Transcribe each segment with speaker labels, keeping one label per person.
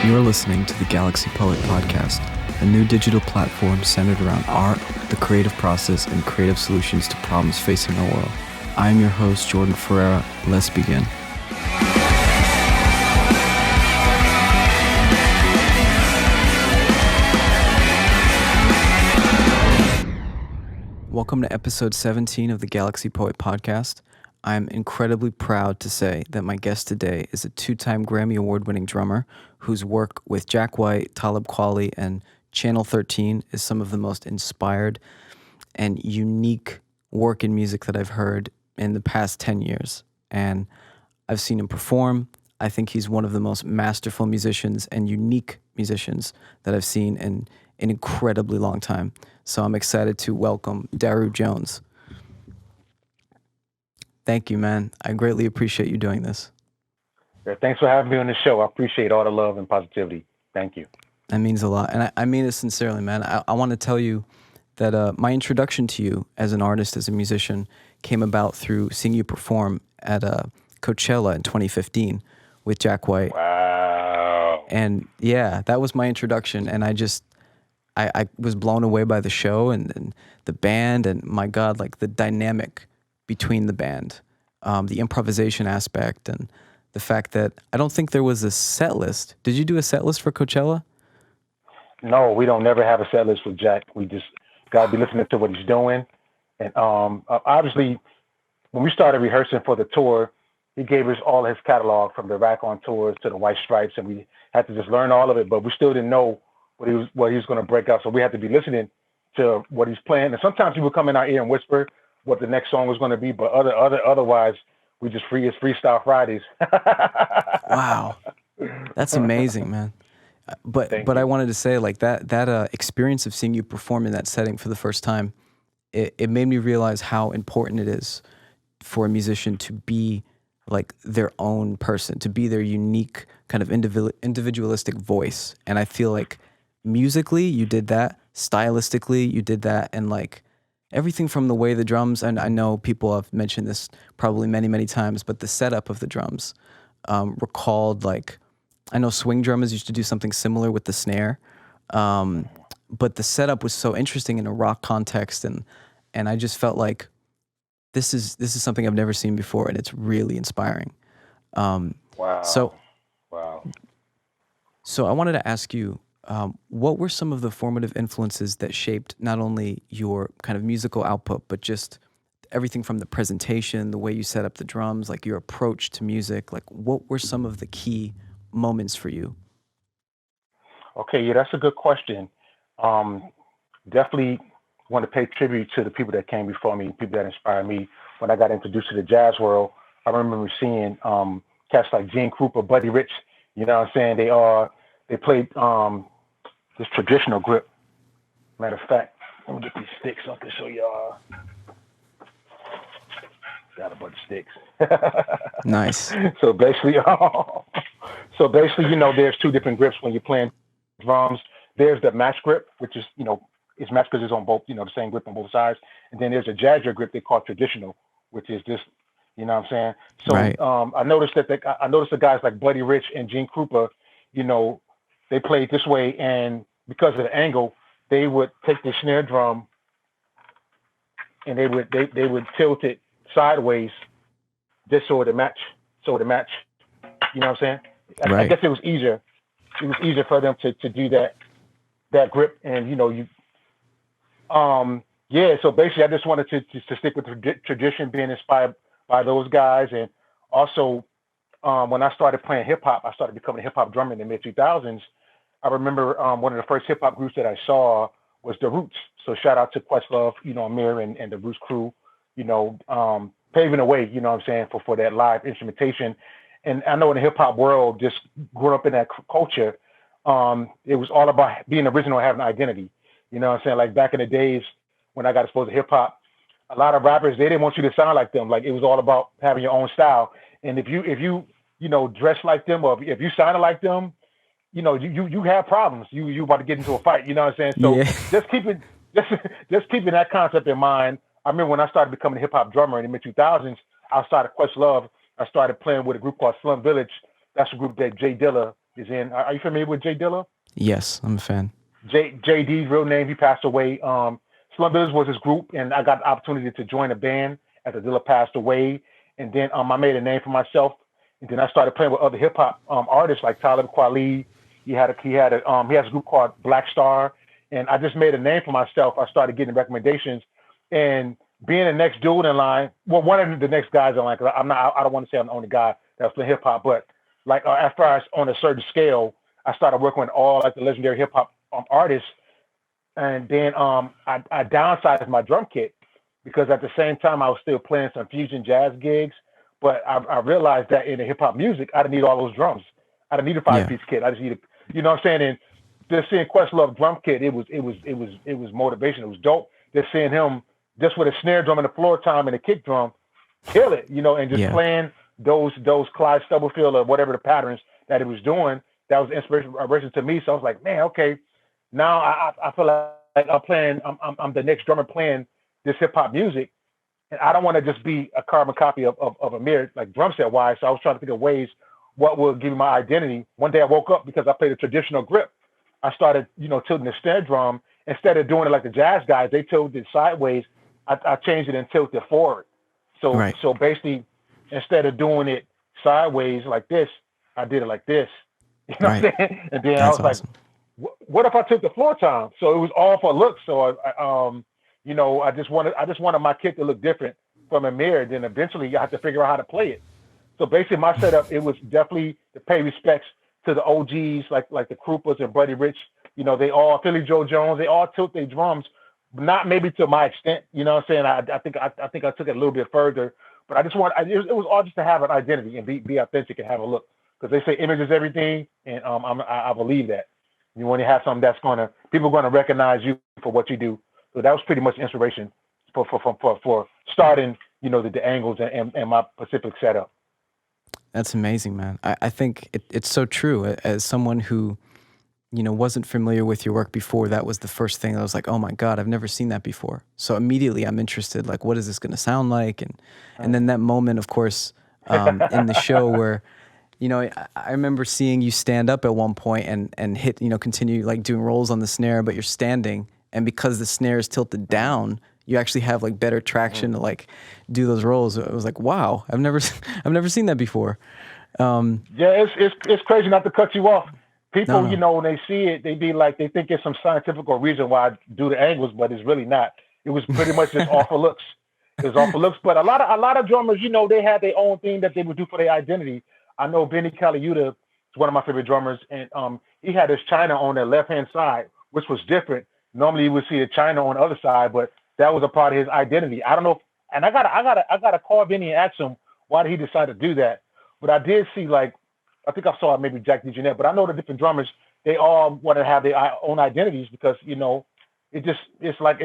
Speaker 1: You're listening to the Galaxy Poet Podcast, a new digital platform centered around art, the creative process, and creative solutions to problems facing our world. I am your host, Jordan Ferreira. Let's begin. Welcome to episode 17 of the Galaxy Poet Podcast. I'm incredibly proud to say that my guest today is a two-time Grammy Award-winning drummer whose work with Jack White, Talib Kweli, and Channel 13 is some of the most inspired and unique work in music that I've heard in the past 10 years. And I've seen him perform. I think he's one of the most masterful musicians and unique musicians that I've seen in an incredibly long time. So I'm excited to welcome Daru Jones. Thank you, man. I greatly appreciate you doing this.
Speaker 2: Yeah, thanks for having me on the show. I appreciate all the love and positivity. Thank you.
Speaker 1: That means a lot. And I mean it sincerely, man. I want to tell you that my introduction to you as an artist, as a musician, came about through seeing you perform at Coachella in 2015 with Jack White.
Speaker 2: Wow.
Speaker 1: And yeah, that was my introduction. And I was blown away by the show and the band, and my God, like the dynamic between the band, the improvisation aspect, and the fact that I don't think there was a set list. Did you do a set list for Coachella?
Speaker 2: No, we don't never have a set list with Jack. We just got to be listening to what he's doing. And obviously, when we started rehearsing for the tour, he gave us all his catalog from the Rack on Tours to the White Stripes, and we had to just learn all of it, but we still didn't know what he was going to break out. So we had to be listening to what he's playing. And sometimes he would come in our ear and whisper what the next song was going to be, but otherwise we just it's freestyle Fridays.
Speaker 1: Wow, that's amazing, man. But I wanted to say, like, that experience of seeing you perform in that setting for the first time, it made me realize how important it is for a musician to be like their own person, to be their unique kind of individualistic voice. And I feel like musically you did that, stylistically you did that, and like everything from the way the drums, and I know people have mentioned this probably many, many times, but the setup of the drums recalled, like, I know swing drummers used to do something similar with the snare, but the setup was so interesting in a rock context, and I just felt like this is something I've never seen before, and it's really inspiring.
Speaker 2: Wow.
Speaker 1: So I wanted to ask you, what were some of the formative influences that shaped not only your kind of musical output, but just everything from the presentation, the way you set up the drums, like your approach to music? Like, what were some of the key moments for you?
Speaker 2: Okay, yeah, that's a good question. Definitely want to pay tribute to the people that came before me, people that inspired me. When I got introduced to the jazz world, I remember seeing cats like Gene Krupa, Buddy Rich. You know what I'm saying? They played this traditional grip. Matter of fact, let me get these sticks so I can show y'all. Got a bunch of sticks.
Speaker 1: Nice.
Speaker 2: So basically, you know, there's two different grips when you're playing drums. There's the match grip, which is, you know, it's matched because it's on both, you know, the same grip on both sides. And then there's a jazzer grip they call traditional, which is just, you know what I'm saying? So
Speaker 1: right.
Speaker 2: I noticed the guys like Buddy Rich and Gene Krupa, you know, they played this way, and because of the angle, they would take the snare drum and they would tilt it sideways just so it match. You know what I'm saying?
Speaker 1: Right.
Speaker 2: I guess it was easier. It was easier for them to do that grip, and you know yeah. So basically, I just wanted to stick with the tradition, being inspired by those guys, and also when I started playing hip hop, I started becoming a hip hop drummer in the mid 2000s. I remember one of the first hip hop groups that I saw was The Roots. So shout out to Questlove, you know, Amir and the Roots crew, you know, paving the way, you know what I'm saying, for that live instrumentation. And I know in the hip hop world, just grew up in that culture, it was all about being original, having identity. You know what I'm saying? Like back in the days when I got exposed to hip hop, a lot of rappers, they didn't want you to sound like them. Like it was all about having your own style. And if you know, dress like them, or if you sounded like them, you know, you have problems. You about to get into a fight. You know what I'm saying? So
Speaker 1: Yeah.
Speaker 2: just keeping that concept in mind. I remember when I started becoming a hip hop drummer in the mid outside of Questlove, I started playing with a group called Slum Village. That's a group that Jay Dilla is in. Are you familiar with Jay Dilla?
Speaker 1: Yes, I'm a fan.
Speaker 2: JD's real name. He passed away. Slum Village was his group, and I got the opportunity to join a band after Dilla passed away. And then I made a name for myself, and then I started playing with other hip hop artists like Talib Kweli. He has a group called Black Star, and I just made a name for myself. I started getting recommendations, and being the next dude in line. Well, one of the next guys in line. Cause I'm not. I don't want to say I'm the only guy that's playing hip hop, but like as far as on a certain scale, I started working with all like the legendary hip hop artists, and then I downsized my drum kit because at the same time I was still playing some fusion jazz gigs, but I realized that in the hip hop music I didn't need all those drums. I didn't need a five
Speaker 1: Yeah,
Speaker 2: piece kit. I just needed, you know what I'm saying? And just seeing Questlove drum kit, it was motivation. It was dope. Just seeing him just with a snare drum and a floor tom and a kick drum, kill it, and just
Speaker 1: yeah,
Speaker 2: playing those Clyde Stubblefield or whatever the patterns that he was doing. That was inspiration to me. So I was like, man, okay, now I feel like I'm the next drummer playing this hip hop music, and I don't want to just be a carbon copy of Amir, like drum set wise. So I was trying to think of ways what will give me my identity. One day I woke up because I played a traditional grip. I started, tilting the snare drum instead of doing it like the jazz guys. They tilted it sideways. I changed it and tilted it forward. So
Speaker 1: right,
Speaker 2: so basically, instead of doing it sideways like this, I did it like this. You know what
Speaker 1: right.
Speaker 2: I'm saying? And then I
Speaker 1: That's
Speaker 2: was like,
Speaker 1: awesome.
Speaker 2: what if I took the floor tom? So it was all for looks. So I just wanted my kit to look different from a mirror. Then eventually you have to figure out how to play it. So basically my setup, it was definitely to pay respects to the OGs like the Krupas and Buddy Rich. They all Philly Joe Jones, they all tilt their drums, not maybe to my extent. You know what I'm saying? I think I took it a little bit further, but it was all just to have an identity and be authentic and have a look. Because they say image is everything, and I believe that. You want to have something that's people are gonna recognize you for what you do. So that was pretty much inspiration for starting, the angles and my Pacific setup.
Speaker 1: That's amazing, man. I think it's so true. As someone who, wasn't familiar with your work before, that was the first thing I was like, oh my God, I've never seen that before. So immediately I'm interested, like, what is this going to sound like? And then that moment, of course, in the show where, I remember seeing you stand up at one point and hit, continue like doing rolls on the snare, but you're standing. And because the snare is tilted down, you actually have like better traction to like do those rolls. It was like, wow, I've never seen that before.
Speaker 2: Yeah, it's crazy not to cut you off.
Speaker 1: No,
Speaker 2: People,
Speaker 1: no.
Speaker 2: when they see it, they be like, they think it's some scientific reason why I do the angles, but it's really not. It was pretty much just off of looks. It was off of looks. But a lot of drummers, they had their own thing that they would do for their identity. I know Benny Caliuta is one of my favorite drummers, and he had his China on the left hand side, which was different. Normally you would see the China on the other side, but that was a part of his identity. I don't know, and I gotta call Benny and ask him why did he decide to do that. But I did see like I think I saw maybe Jack DeJohnette, but I know the different drummers they all want to have their own identities because it's like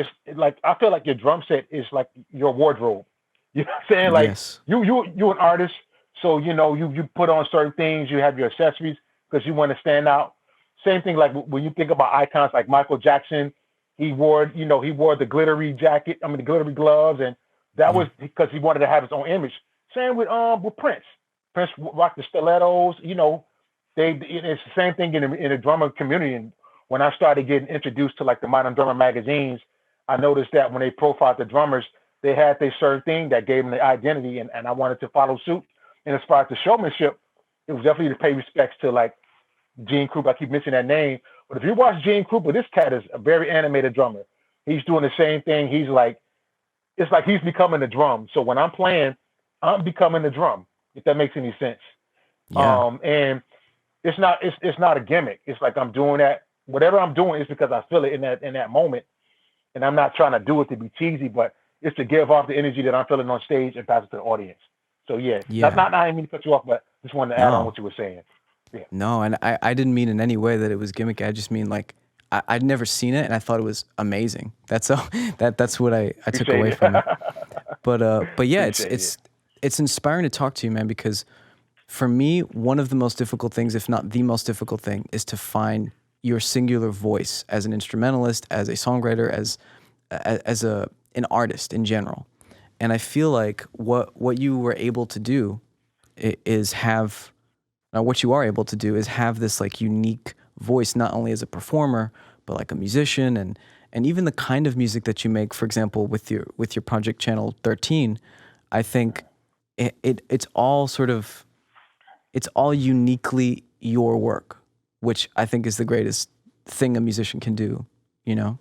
Speaker 2: I feel like your drum set is like your wardrobe. You know what I'm saying? Like
Speaker 1: Yes.
Speaker 2: you an artist, so you put on certain things, you have your accessories because you want to stand out. Same thing like when you think about icons like Michael Jackson, he wore the glittery jacket, the glittery gloves, and that
Speaker 1: Yeah.
Speaker 2: was because he wanted to have his own image. Same with Prince. Prince rocked the stilettos. It's the same thing in the drummer community. And when I started getting introduced to like the modern drummer magazines, I noticed that when they profiled the drummers, they had their certain thing that gave them the identity, and I wanted to follow suit. And as far as the showmanship, it was definitely to pay respects to like Gene Krupa. I keep missing that name, but if you watch Gene Krupa, this cat is a very animated drummer. He's doing the same thing. It's like he's becoming the drum. So when I'm playing, I'm becoming the drum. If that makes any sense.
Speaker 1: Yeah.
Speaker 2: And it's not a gimmick. It's like I'm doing that. Whatever I'm doing is because I feel it in that moment, and I'm not trying to do it to be cheesy, but it's to give off the energy that I'm feeling on stage and pass it to the audience. So yeah, not
Speaker 1: Yeah.
Speaker 2: not I didn't mean to cut you off, but just wanted to add on
Speaker 1: No.
Speaker 2: what you were saying. Yeah,
Speaker 1: No, and I didn't mean in any way that it was gimmicky. I just mean like I'd never seen it and I thought it was amazing. That's all that's what I took
Speaker 2: appreciate
Speaker 1: away
Speaker 2: it.
Speaker 1: from it. But yeah, it's
Speaker 2: Appreciate it.
Speaker 1: it's inspiring to talk to you, man, because for me, one of the most difficult things, if not the most difficult thing, is to find your singular voice as an instrumentalist, as a songwriter, as an artist in general. And I feel like what you were able to do is have Now, what you are able to do is have this like unique voice, not only as a performer, but like a musician, and even the kind of music that you make. For example, with your project Channel 13, I think it's all sort of, it's all uniquely your work, which I think is the greatest thing a musician can do, you know?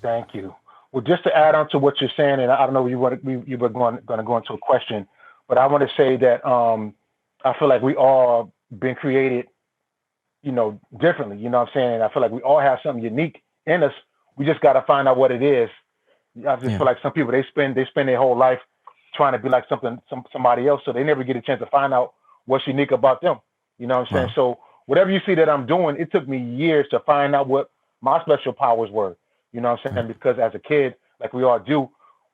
Speaker 2: Thank you. Well, just to add on to what you're saying, and I don't know if you were going to go into a question, but I want to say that I feel like we all been created, differently. You know what I'm saying? I feel like we all have something unique in us. We just got to find out what it is. I just feel like some people they spend their whole life trying to be like somebody else, so they never get a chance to find out what's unique about them. You know what I'm saying?
Speaker 1: Wow.
Speaker 2: So whatever you see that I'm doing, it took me years to find out what my special powers were. You know what I'm saying?
Speaker 1: Right.
Speaker 2: Because as a kid, like we all do,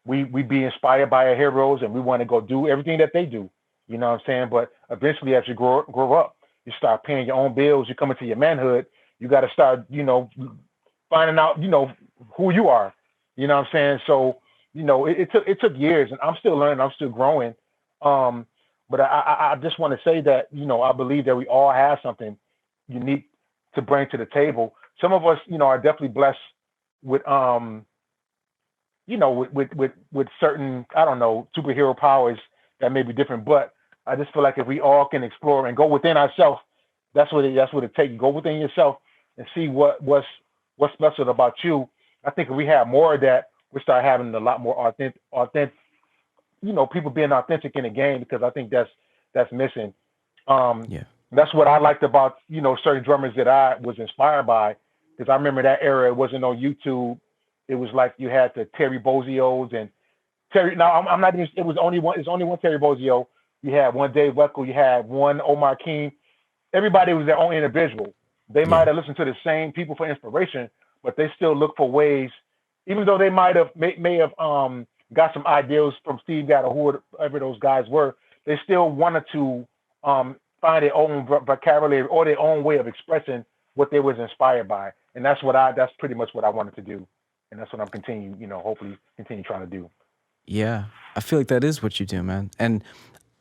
Speaker 2: we be inspired by our heroes and we want to go do everything that they do. You know what I'm saying? But eventually, as you grow up, you start paying your own bills. You come into your manhood. You got to start, finding out, who you are. You know what I'm saying? So, it took years, and I'm still learning. I'm still growing. But I just want to say that, I believe that we all have something unique to bring to the table. Some of us, are definitely blessed with with certain, I don't know, superhero powers that may be different. But I just feel like if we all can explore and go within ourselves, that's what it takes. Go within yourself and see what's special about you. I think if we have more of that, we start having a lot more authentic, people being authentic in the game, because I think that's missing.
Speaker 1: Yeah.
Speaker 2: That's what I liked about, certain drummers that I was inspired by, because I remember that era. It wasn't on YouTube. It was like you had the Terry Bozio's and Terry. Now I'm not even. It was only one. It's only one Terry Bozio. You had one Dave Weckl. You had one Omar King. Everybody was their own individual. They might
Speaker 1: Yeah.
Speaker 2: have listened to the same people for inspiration, but they still look for ways, even though they might have may have got some ideas from Steve Gadd or whoever those guys were. They still wanted to find their own vocabulary or their own way of expressing what they was inspired by, and that's pretty much what I wanted to do, and that's what I'm hopefully continue trying to do.
Speaker 1: Yeah. I feel like that is what you do, man. And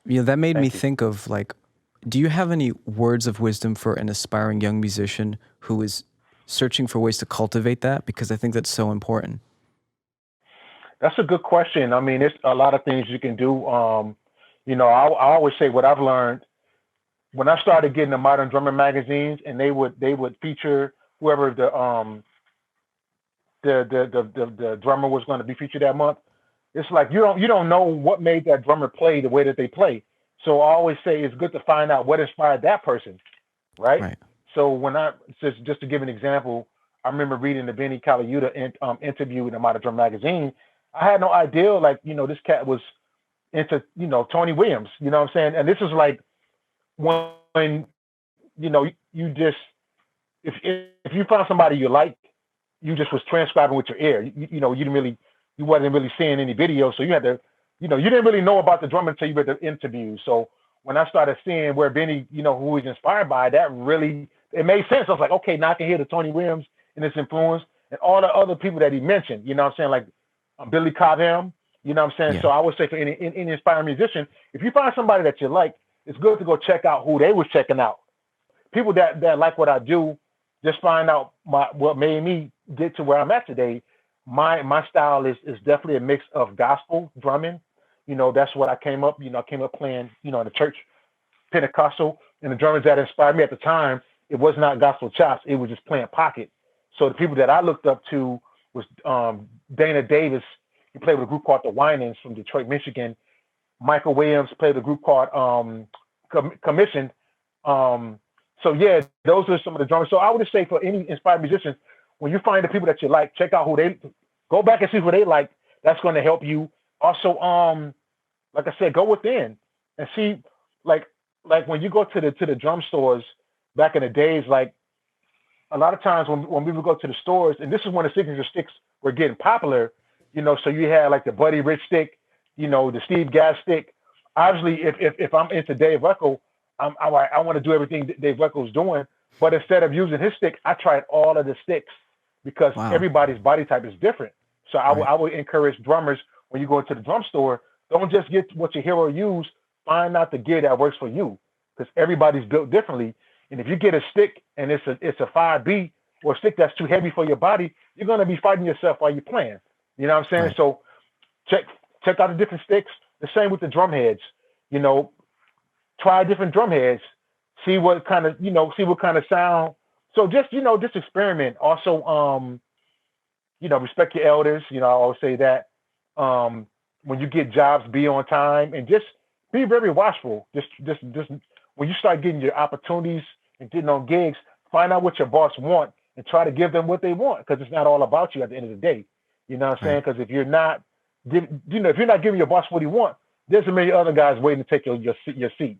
Speaker 1: that made me
Speaker 2: Thank you.
Speaker 1: think of like, do you have any words of wisdom for an aspiring young musician who is searching for ways to cultivate that? Because I think that's so important.
Speaker 2: That's a good question. I mean, there's a lot of things you can do. I always say what I've learned when I started getting the modern drummer magazines, and they would feature whoever the drummer was going to be featured that month. It's like you don't know what made that drummer play the way that they play. So I always say it's good to find out what inspired that person, right?
Speaker 1: Right.
Speaker 2: So when just to give an example, I remember reading the Benny Caliuta interview in the Modern Drum magazine. I had no idea, like, this cat was into, Tony Williams, you know what I'm saying? And this is like when, you just, if you found somebody you like, you just was transcribing with your ear. You wasn't really seeing any video, so you had to, you didn't really know about the drummer until you read the interview. So when I started seeing where Benny, who he's inspired by, that really it made sense. I was like, okay, now I can hear the Tony Williams and his influence and all the other people that he mentioned. You know what I'm saying? Like Billy Cobham. You know what I'm saying?
Speaker 1: Yeah.
Speaker 2: So I would say for any inspiring musician, if you find somebody that you like, it's good to go check out who they was checking out. People that like what I do, just find out what made me get to where I'm at today. My style is definitely a mix of gospel drumming. That's what I came up. I came up playing, in the church Pentecostal, and the drummers that inspired me at the time, it was not gospel chops. It was just playing pocket. So the people that I looked up to was Dana Davis. He played with a group called the Winans from Detroit, Michigan. Michael Williams played with a group called Commissioned. So yeah, those are some of the drummers. So I would just say for any inspired musicians, when you find the people that you like, check out who they go back and see who they like. That's going to help you. Also, like I said, go within and see, like when you go to the drum stores back in the days, like a lot of times when we would go to the stores, and this is when the signature sticks were getting popular, so you had like the Buddy Rich stick, the Steve Gadd stick. Obviously, if I'm into Dave Weckl, I want to do everything that Dave Weckl was doing, but instead of using his stick, I tried all of the sticks because
Speaker 1: Wow.
Speaker 2: everybody's body type is different. So
Speaker 1: Right.
Speaker 2: I would encourage drummers, when you go into the drum store, don't just get what your hero used. Find out the gear that works for you. because everybody's built differently. And if you get a stick and it's a 5 beat or a stick that's too heavy for your body, you're gonna be fighting yourself while you're playing. You know what I'm saying?
Speaker 1: Right.
Speaker 2: So check out the different sticks. The same with the drum heads. You know, try different drum heads. See what kind of sound. So just experiment. Also, respect your elders. I always say that. When you get jobs, be on time and just be very watchful. Just when you start getting your opportunities and getting on gigs, find out what your boss want and try to give them what they want, because it's not all about you at the end of the day. You know what I'm saying?
Speaker 1: Right.
Speaker 2: Because if you're not giving your boss what he want, there's a million other guys waiting to take your seat.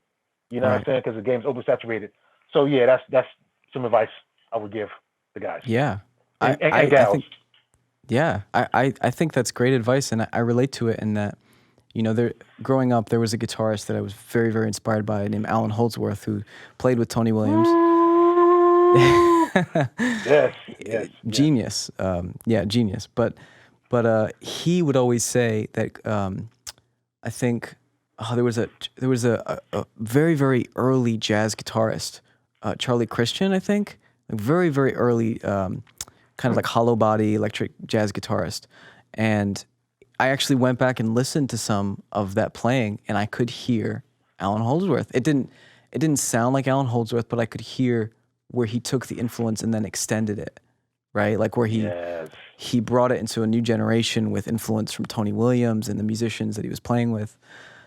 Speaker 2: You know what I'm
Speaker 1: Right.
Speaker 2: saying? Because the game's oversaturated. So yeah, that's some advice I would give the guys
Speaker 1: Yeah.
Speaker 2: and
Speaker 1: I
Speaker 2: gals.
Speaker 1: think, yeah, I think that's great advice, and I relate to it in that, growing up, there was a guitarist that I was very, very inspired by named Alan Holdsworth, who played with Tony Williams.
Speaker 2: Yes, yes, yes.
Speaker 1: Genius. Yeah, genius. But he would always say that, I think, there was a very, very early jazz guitarist, Charlie Christian, I think, like very, very early, kind of like hollow body electric jazz guitarist. And I actually went back and listened to some of that playing, and I could hear Alan Holdsworth. It didn't sound like Alan Holdsworth, but I could hear where he took the influence and then extended it, right? Like where
Speaker 2: Yes.
Speaker 1: he brought it into a new generation with influence from Tony Williams and the musicians that he was playing with.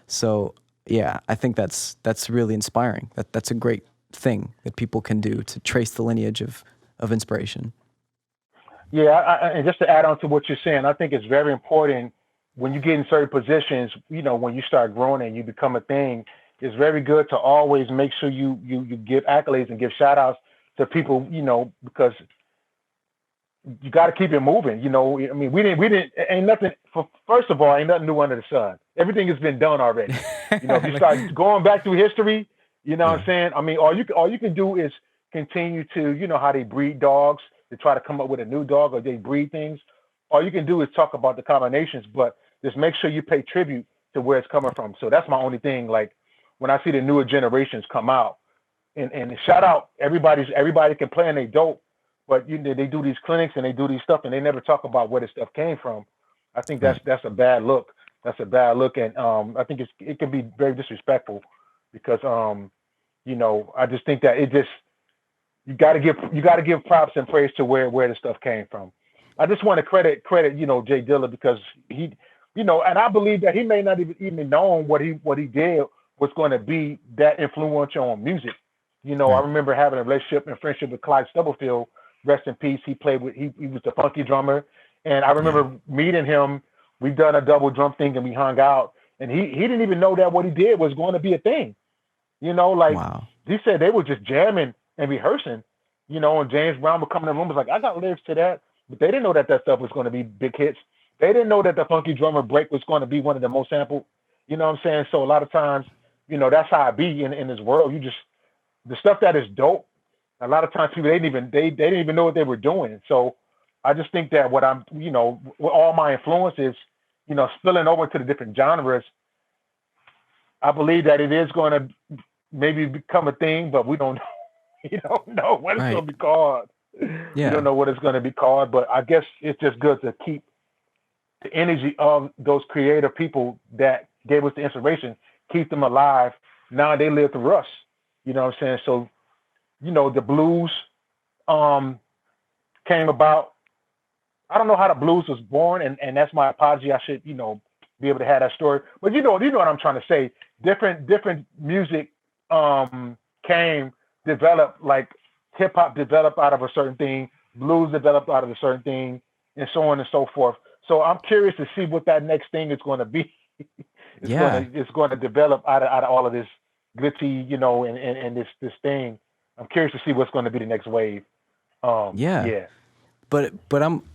Speaker 1: So yeah, I think that's really inspiring. That's a great thing that people can do to trace the lineage of inspiration.
Speaker 2: Yeah, and just to add on to what you're saying, I think it's very important when you get in certain positions, when you start growing and you become a thing, it's very good to always make sure you give accolades and give shout outs to people, because you got to keep it moving. I mean, ain't nothing, first of all, ain't nothing new under the sun. Everything has been done already. If you start going back through history, you know what
Speaker 1: Yeah.
Speaker 2: I'm saying? I mean, all you can do is continue to, how they breed dogs, to try to come up with a new dog, or they breed things. All you can do is talk about the combinations, but just make sure you pay tribute to where it's coming from. So that's my only thing. Like when I see the newer generations come out, and shout out, everybody can play and they dope, but they do these clinics and they do these stuff and they never talk about where this stuff came from. I think
Speaker 1: Right.
Speaker 2: that's a bad look. That's a bad look, and I think it can be very disrespectful, because I just think that you got to give props and praise to where the stuff came from. I just want to credit Jay Dilla, because he, and I believe that he may not even known what he did was going to be that influential on music. I
Speaker 1: Right.
Speaker 2: remember having a relationship and friendship with Clyde Stubblefield. Rest in peace. He was the funky drummer, and I
Speaker 1: Yeah.
Speaker 2: remember meeting him. We done a double drum thing and we hung out, and he didn't even know that what he did was going to be a thing. Like
Speaker 1: Wow.
Speaker 2: he said they were just jamming and rehearsing. And James Brown would come in the room, was like, I got lyrics to that, but they didn't know that stuff was going to be big hits. They didn't know that the funky drummer break was going to be one of the most sampled. You know what I'm saying? So a lot of times, that's how I be in this world. The stuff that is dope, a lot of times people they didn't even know what they were doing. So I just think that what I'm, with all my influences, spilling over to the different genres, I believe that it is going to maybe become a thing, but we don't know. You don't know what it's going
Speaker 1: Right.
Speaker 2: to be called. We
Speaker 1: Yeah.
Speaker 2: don't know what it's going to be called, but I guess it's just good to keep the energy of those creative people that gave us the inspiration, keep them alive. Now they live through us. You know what I'm saying? So, the blues um, came about. I don't know how the blues was born, and that's my apology. I should, be able to have that story. But you know what I'm trying to say. Different music came, developed, like hip hop developed out of a certain thing, blues developed out of a certain thing, and so on and so forth. So I'm curious to see what that next thing is going to be.
Speaker 1: Yeah.
Speaker 2: It's going to develop out of all of this glitzy, and this thing. I'm curious to see what's going to be the next wave.
Speaker 1: Yeah.
Speaker 2: Yeah.
Speaker 1: But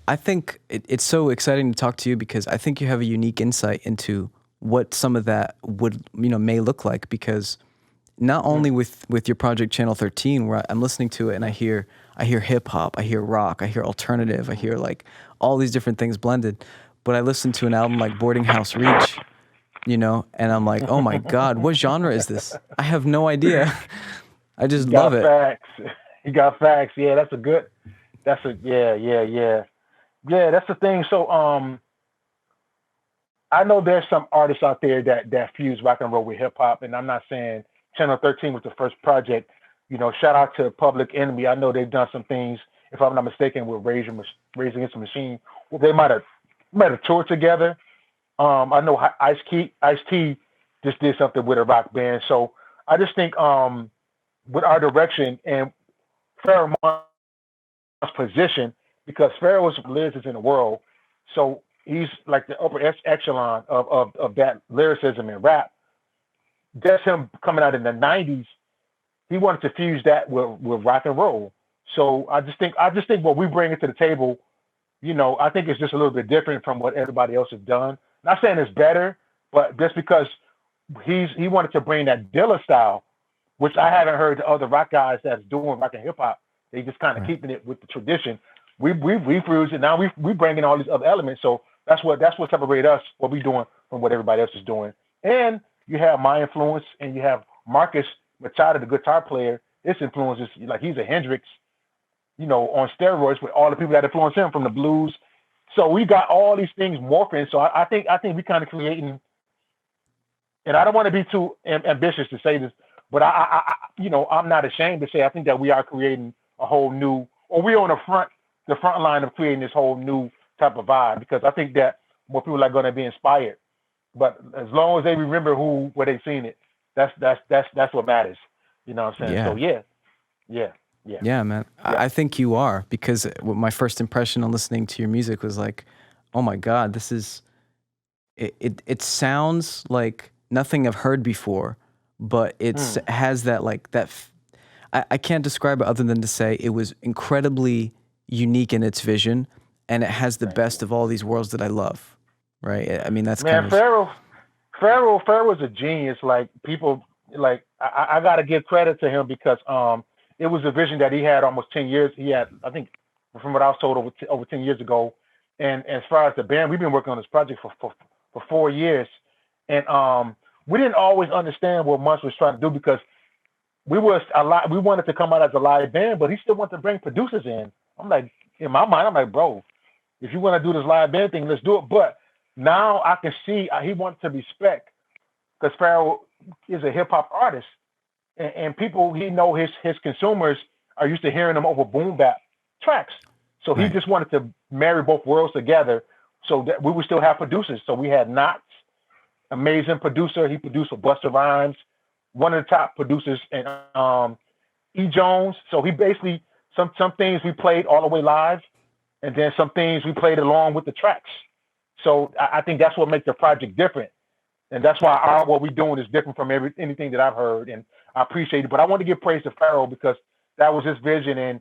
Speaker 1: I think it's so exciting to talk to you, because I think you have a unique insight into what some of that would, may look like, because not only with your project Channel 13, where I'm listening to it and I hear hip hop, I hear rock, I hear alternative, I hear like all these different things blended, but I listen to an album like Boarding House Reach, you know, and I'm like, oh my God, what genre is this? I have no idea. I
Speaker 2: You
Speaker 1: just love
Speaker 2: got
Speaker 1: it.
Speaker 2: facts. You got facts. Yeah, yeah, that's the thing. So I know there's some artists out there that fuse rock and roll with hip hop, and I'm not saying Channel 13 was the first project. You know, shout out to Public Enemy. I know they've done some things, if I'm not mistaken, with Rage Against the Machine. Well, they might have toured together. I know Ice T just did something with a rock band. So I just think with our direction and Pharoah's position, because Pharaoh's lyricist in the world, so he's like the upper echelon of that lyricism and rap. That's him coming out in the '90s. He wanted to fuse that with rock and roll. So I just think what we bring it to the table, I think it's just a little bit different from what everybody else has done. Not saying it's better, but just because he wanted to bring that Dilla style, which I haven't heard the other rock guys that's doing rock and hip hop. They just kind of
Speaker 1: Right.
Speaker 2: keeping it with the tradition. We fused it. Now we bringing all these other elements. So that's what separates us, what we doing from what everybody else is doing. And you have my influence, and you have Marcus Machado, the guitar player. His influence is like he's a Hendrix, on steroids with all the people that influence him from the blues. So we got all these things morphing. So I think we kind of creating, and I don't want to be too ambitious to say this, but I'm not ashamed to say I think that we are creating a whole new, or we're on the front line of creating this whole new type of vibe, because I think that more people are going to be inspired. But as long as they remember where they've seen it, that's what matters. You know what I'm saying? So
Speaker 1: Yeah.
Speaker 2: yeah, yeah,
Speaker 1: Yeah, man.
Speaker 2: yeah.
Speaker 1: I think you are, because my first impression on listening to your music was like, oh my God, this is it sounds like nothing I've heard before, but it's
Speaker 2: Mm,
Speaker 1: has that like I can't describe it other than to say it was incredibly unique in its vision, and it has the
Speaker 2: thank
Speaker 1: best
Speaker 2: you.
Speaker 1: of all these worlds that I love. Right? I mean, that's
Speaker 2: Man,
Speaker 1: kind of
Speaker 2: Pharaoh is a genius. Like people, like I gotta give credit to him because it was a vision that he had almost 10 years. He had, I think, from what I was told, over 10 years ago. And as far as the band, we've been working on this project for 4 years, and we didn't always understand what Munch was trying to do, because we wanted to come out as a live band, but he still wanted to bring producers in. I'm like, in my mind, I'm like, bro, if you want to do this live band thing, let's do it. But now I can see he wants to respect, because Pharaoh is a hip hop artist, and people he know his consumers are used to hearing him over boom bap tracks. So he
Speaker 1: right.
Speaker 2: just wanted to marry both worlds together, so that we would still have producers. So we had Knots, amazing producer. He produced for Busta Rhymes, one of the top producers, and E. Jones. So he basically some things we played all the way live, and then some things we played along with the tracks. So I think that's what makes the project different, and that's why what we're doing is different from anything that I've heard, and I appreciate it. But I want to give praise to Pharaoh, because that was his vision, and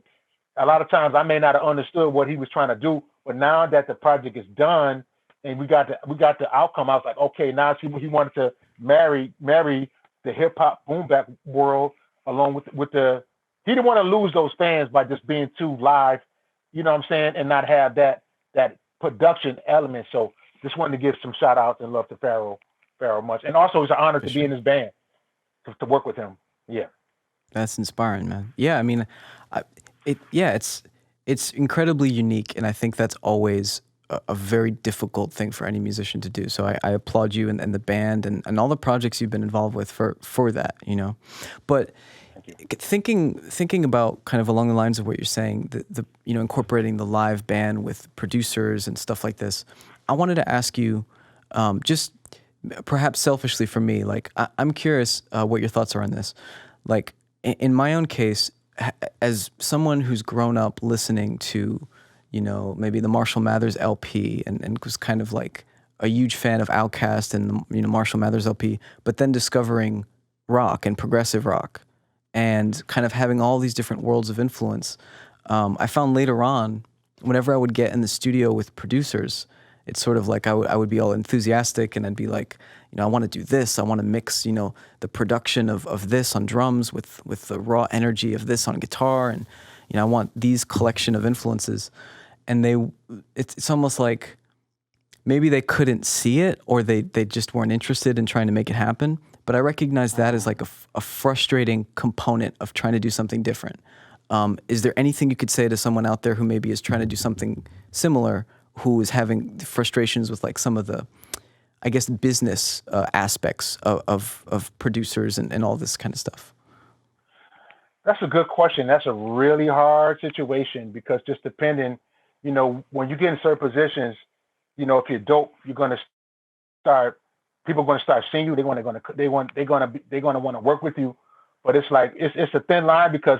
Speaker 2: a lot of times I may not have understood what he was trying to do, but now that the project is done and we got the outcome, I was like, okay, now he wanted to marry the hip hop boom bap world along with the he didn't want to lose those fans by just being too live, you know what I'm saying, and not have that production element. So just wanted to give some shout outs and love to Pharaoh much. And also it's an honor
Speaker 1: For
Speaker 2: to be
Speaker 1: sure.
Speaker 2: in his band, to work with him. Yeah.
Speaker 1: That's inspiring, man. Yeah, I mean, I, it's incredibly unique, and I think that's always a very difficult thing for any musician to do. So I applaud you and the band and all the projects you've been involved with for that, you know. But
Speaker 2: Thank you.
Speaker 1: thinking about kind of along the lines of what you're saying, the incorporating the live band with producers and stuff like this, I wanted to ask you, just perhaps selfishly for me, like I'm curious what your thoughts are on this. Like in my own case, as someone who's grown up listening to, maybe the Marshall Mathers LP and was kind of like a huge fan of Outkast and Marshall Mathers LP, but then discovering rock and progressive rock and kind of having all these different worlds of influence. I found later on, whenever I would get in the studio with producers, it's sort of like I would be all enthusiastic and I'd be like, I want to do this. I want to mix, the production of this on drums with the raw energy of this on guitar. And, I want these collection of influences. And it's almost like maybe they couldn't see it, or they just weren't interested in trying to make it happen. But I recognize that as like a frustrating component of trying to do something different. Is there anything you could say to someone out there who maybe is trying to do something similar, who is having frustrations with like some of the, I guess, business aspects of producers and all this kind of stuff?
Speaker 2: That's a good question. That's a really hard situation because just depending, when you get in certain positions, if you're dope, you're gonna start. People are gonna start seeing you. They're gonna want to work with you. But it's like it's a thin line because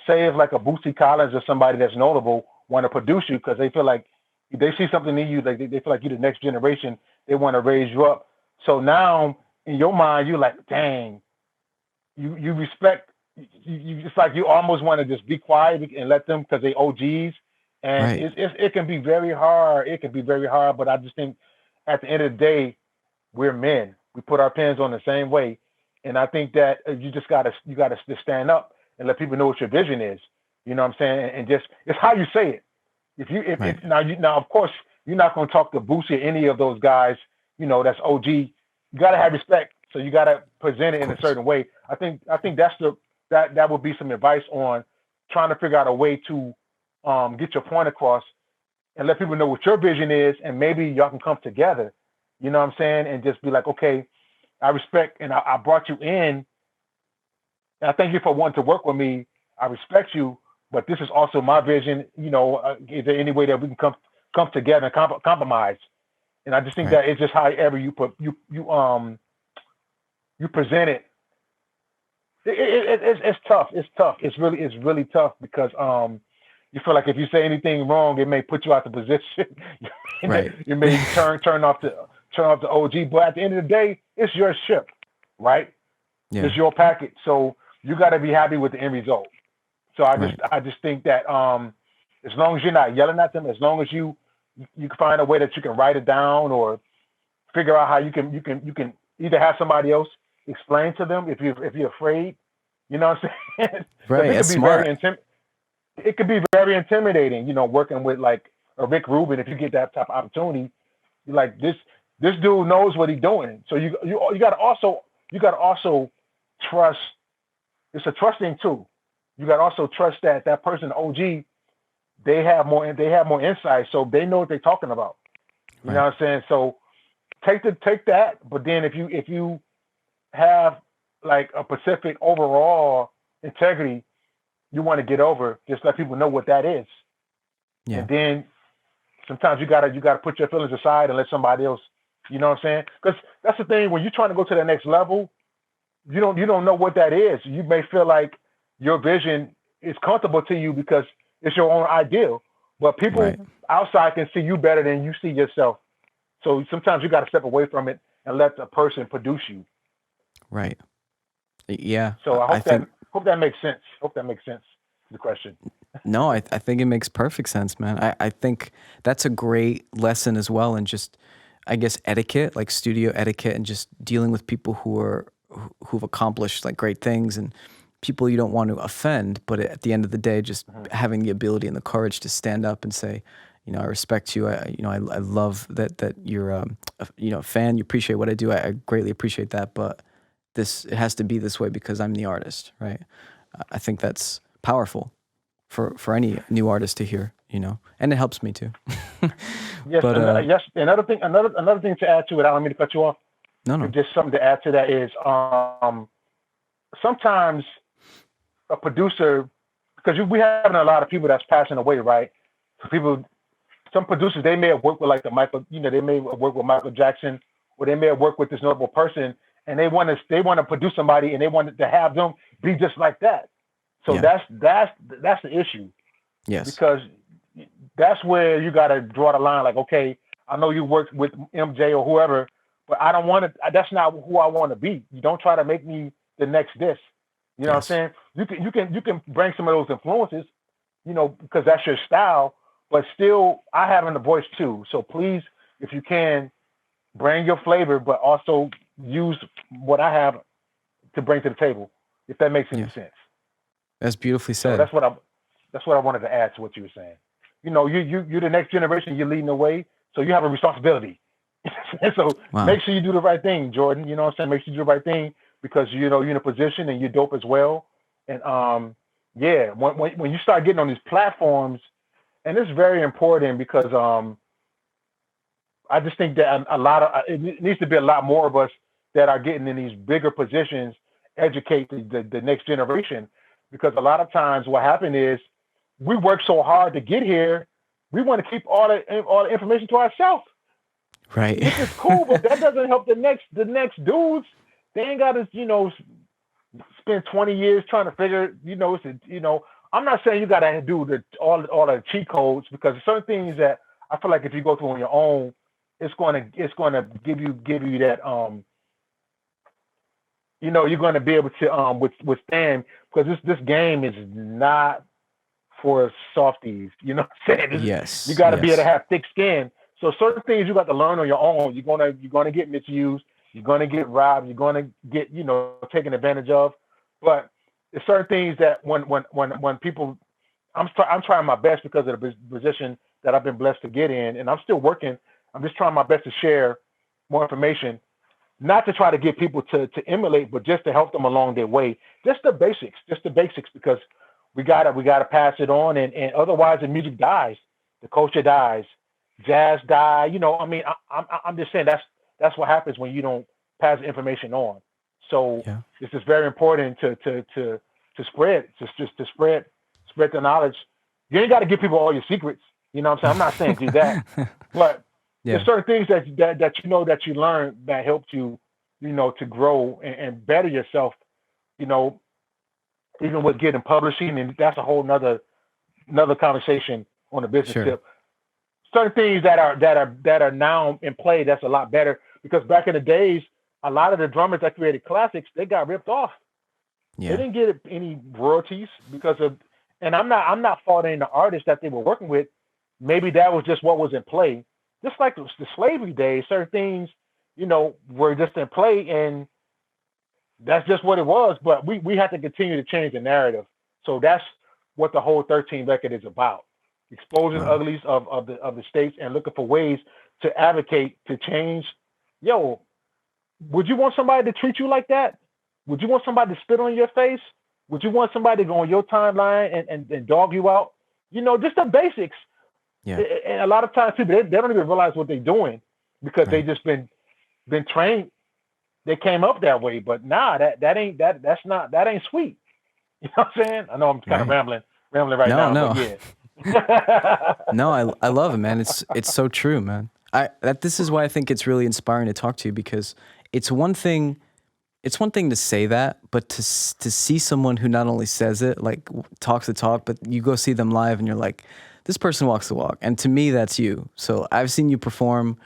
Speaker 2: say if like a Bootsy Collins or somebody that's notable want to produce you because they feel like they see something in you, like they feel like you're the next generation. They want to raise you up. So now in your mind, you're like, dang, you respect. It's like you almost want to just be quiet and let them because they OGs, and
Speaker 1: Right.
Speaker 2: it can be very hard. It can be very hard, but I just think at the end of the day, we're men. We put our pens on the same way, and I think that you gotta just stand up and let people know what your vision is. You know what I'm saying? And just it's how you say it.
Speaker 1: Right.
Speaker 2: Now of course you're not going to talk to Boosie or any of those guys. That's OG. You got to have respect, so you got to present it
Speaker 1: Of
Speaker 2: in a
Speaker 1: course.
Speaker 2: certain way. I think that would be some advice on trying to figure out a way to get your point across and let people know what your vision is, and maybe y'all can come together. You know what I'm saying? And just be like, okay, I respect, and I brought you in, and I thank you for wanting to work with me. I respect you, but this is also my vision. Is there any way that we can come together and compromise? And I just think
Speaker 1: Right.
Speaker 2: that it's just however you present it. It's tough. It's tough. It's really tough because you feel like if you say anything wrong, it may put you out the position. you may
Speaker 1: Right.
Speaker 2: you may turn off the OG. But at the end of the day, it's your ship, right?
Speaker 1: Yeah.
Speaker 2: It's your package. So you got to be happy with the end result. So I just
Speaker 1: Right.
Speaker 2: I just think that as long as you're not yelling at them, as long as you can find a way that you can write it down or figure out how you can either have somebody else explain to them if you're afraid. You know what I'm saying? Because
Speaker 1: Right. That's smart.
Speaker 2: it could be very intimidating. Working with like a Rick Rubin, if you get that type of opportunity, you're like this dude knows what he's doing. So you got to also trust. It's a trust thing too. You got to also trust that person OG. They have more insight, so they know what they're talking about. You know
Speaker 1: Right.
Speaker 2: what I'm saying? So take that, but then if you have like a Pacific overall integrity you want to get over, just let people know what that is.
Speaker 1: Yeah.
Speaker 2: And then sometimes you gotta put your feelings aside and let somebody else, you know what I'm saying? Because that's the thing, when you're trying to go to the next level, you don't know what that is. You may feel like your vision is comfortable to you because it's your own ideal. But
Speaker 1: Right.
Speaker 2: people outside can see you better than you see yourself. So sometimes you gotta step away from it and let the person produce you.
Speaker 1: Right. Yeah.
Speaker 2: So I
Speaker 1: I
Speaker 2: hope that
Speaker 1: think
Speaker 2: hope that makes sense. Hope that makes sense. The question.
Speaker 1: no, I think it makes perfect sense, man. I think that's a great lesson as well in just, I guess, etiquette, like studio etiquette, and just dealing with people who've accomplished like great things and people you don't want to offend, but at the end of the day, just
Speaker 2: Mhm.
Speaker 1: having the ability and the courage to stand up and say, I respect you. I love that you're a fan. You appreciate what I do. I greatly appreciate that, but it has to be this way because I'm the artist, right? I think that's powerful for any new artist to hear, and it helps me too.
Speaker 2: Yes,
Speaker 1: But
Speaker 2: and yes. Another thing to add to it. I don't mean to cut you off.
Speaker 1: no, no,
Speaker 2: Just something to add to that is sometimes a producer, because we have a lot of people that's passing away, right? So some producers, they may have worked with like they may have worked with Michael Jackson, or they may have worked with this notable person, and they want to produce somebody, and they want to have them be just like that. So
Speaker 1: yeah,
Speaker 2: that's the issue,
Speaker 1: yes,
Speaker 2: because that's where you got to draw the line. Like, okay, I know you worked with MJ or whoever, but I don't want to. That's not who I want to be. You don't try to make me the next this. You know what I'm
Speaker 1: yes,
Speaker 2: saying? You can bring some of those influences, because that's your style. But still, I have in the voice too. So please, if you can, bring your flavor, but also use what I have to bring to the table, if that makes any
Speaker 1: yeah.
Speaker 2: sense.
Speaker 1: That's beautifully
Speaker 2: So
Speaker 1: said.
Speaker 2: that's what I wanted to add to what you were saying. You're the next generation. You're leading the way, so you have a responsibility. So
Speaker 1: Wow.
Speaker 2: make sure you do the right thing, Jordan. You know what I'm saying? Make sure you do the right thing because you're in a position and you're dope as well. And yeah, when you start getting on these platforms, and it's very important because I just think that a lot of it needs to be a lot more of us that are getting in these bigger positions educate the next generation because a lot of times what happened is we work so hard to get here, we want to keep all the information to ourselves,
Speaker 1: Right.
Speaker 2: which is cool, but that doesn't help the next dudes. They ain't got to spend 20 years trying to figure I'm not saying you got to do all the cheat codes because certain things that I feel like if you go through on your own, it's gonna give you that you're gonna be able to withstand because this game is not for softies. You know what I'm saying? You
Speaker 1: Yes.
Speaker 2: got to be able to
Speaker 1: Yes.
Speaker 2: have thick skin. So certain things you got to learn on your own. You're gonna get misused. You're gonna get robbed. You're gonna get taken advantage of. But there's certain things that when people, I'm trying my best because of the position that I've been blessed to get in, and I'm still working. I'm just trying my best to share more information, not to try to get people to emulate, but just to help them along their way. Just the basics, because we gotta pass it on, and otherwise the music dies, the culture dies, jazz die. I mean, I'm just saying that's what happens when you don't pass the information on. So
Speaker 1: Yeah.
Speaker 2: this is very important to spread, just to spread the knowledge. You ain't got to give people all your secrets. You know what I'm saying? I'm not saying do that, but there's
Speaker 1: Yeah.
Speaker 2: certain things that you learn that helped you, to grow and better yourself. You know, even with getting publishing, and that's a whole another conversation on the business
Speaker 1: Sure.
Speaker 2: tip. Certain things that are now in play that's a lot better because back in the days, a lot of the drummers that created classics they got ripped off. They
Speaker 1: Yeah.
Speaker 2: didn't get any royalties because of, and I'm not faulting the artists that they were working with. Maybe that was just what was in play. Just like the slavery days, certain things, were just in play, and that's just what it was. But we have to continue to change the narrative. So that's what the whole 13 record is about: exposing the
Speaker 1: Wow.
Speaker 2: uglies of the states and looking for ways to advocate to change. Yo, would you want somebody to treat you like that? Would you want somebody to spit on your face? Would you want somebody to go on your timeline and dog you out? Just the basics.
Speaker 1: Yeah.
Speaker 2: And a lot of times people they don't even realize what they're doing because they
Speaker 1: Right.
Speaker 2: just been trained. They came up that way, but nah, that ain't sweet. You know what I'm saying? I know I'm kind of
Speaker 1: Right.
Speaker 2: rambling right
Speaker 1: No,
Speaker 2: now, but
Speaker 1: no.
Speaker 2: yeah.
Speaker 1: No, I love it, man. It's so true, man. This is why I think it's really inspiring to talk to you because it's one thing it's one thing to say that, but to see someone who not only says it, like talks the talk, but you go see them live and you're like, this person walks the walk. And to me, that's you. So I've seen you perform.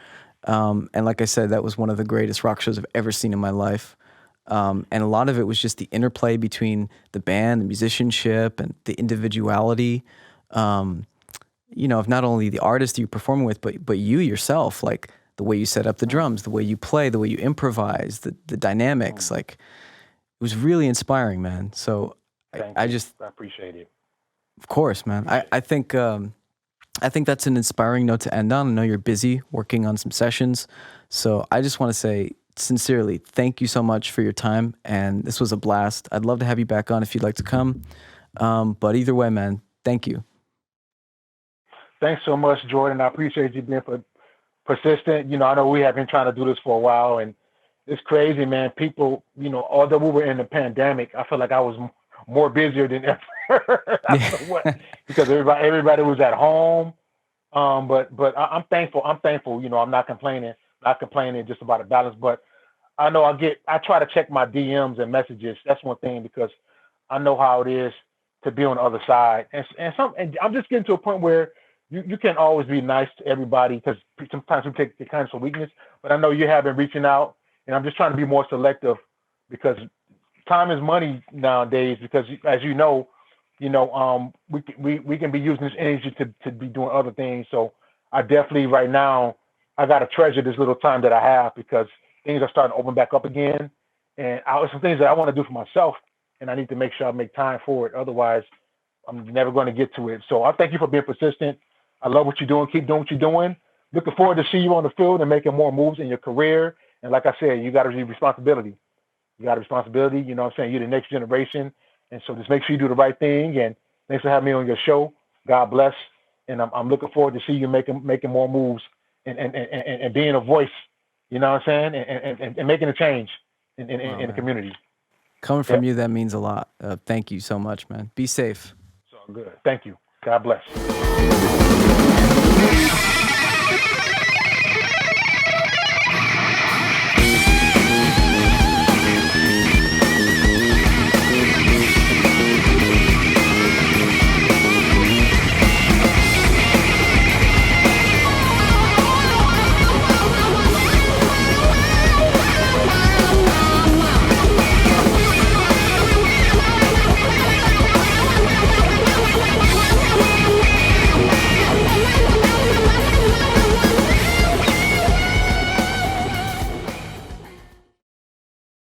Speaker 1: And like I said, that was one of the greatest rock shows I've ever seen in my life. And a lot of it was just the interplay between the band, the musicianship, and the individuality, of not only the artist you're performing with, but you yourself, like the way you set up the drums, the way you play, the way you improvise, the dynamics. Like it was really inspiring, man. So
Speaker 2: Thank
Speaker 1: I
Speaker 2: you.
Speaker 1: just,
Speaker 2: I appreciate it.
Speaker 1: of course, man. I think that's an inspiring note to end on. I know you're busy working on some sessions. So I just want to say sincerely, thank you so much for your time. And this was a blast. I'd love to have you back on if you'd like to come. But either way, man, thank you.
Speaker 2: Thanks so much, Jordan. I appreciate you being persistent. I know we have been trying to do this for a while, and it's crazy, man. People, although we were in the pandemic, I feel like I was more busier than ever. I
Speaker 1: Yeah.
Speaker 2: don't know what, because everybody was at home. But I'm thankful. I'm thankful. I'm not complaining. Not complaining just about a balance. But I know I try to check my DMs and messages. That's one thing because I know how it is to be on the other side. And I'm just getting to a point where you can't always be nice to everybody because sometimes we take the kindness for weakness. But I know you have been reaching out, and I'm just trying to be more selective because time is money nowadays. Because as we can be using this energy to be doing other things. So I definitely right now I got to treasure this little time that I have because things are starting to open back up again, and some things that I want to do for myself, and I need to make sure I make time for it. Otherwise, I'm never going to get to it. So I thank you for being persistent. I love what you're doing. Keep doing what you're doing. looking forward to see you on the field and making more moves in your career. And like I said, you got to receive responsibility. You got a responsibility. You know what I'm saying? You're the next generation. And so just make sure you do the right thing. And thanks for having me on your show. God bless. And I'm looking forward to see you making more moves and being a voice, you know what I'm saying? And making a change in the community.
Speaker 1: Coming from you, that means a lot. Thank you so much, man. Be safe.
Speaker 2: So good. Thank you. God bless.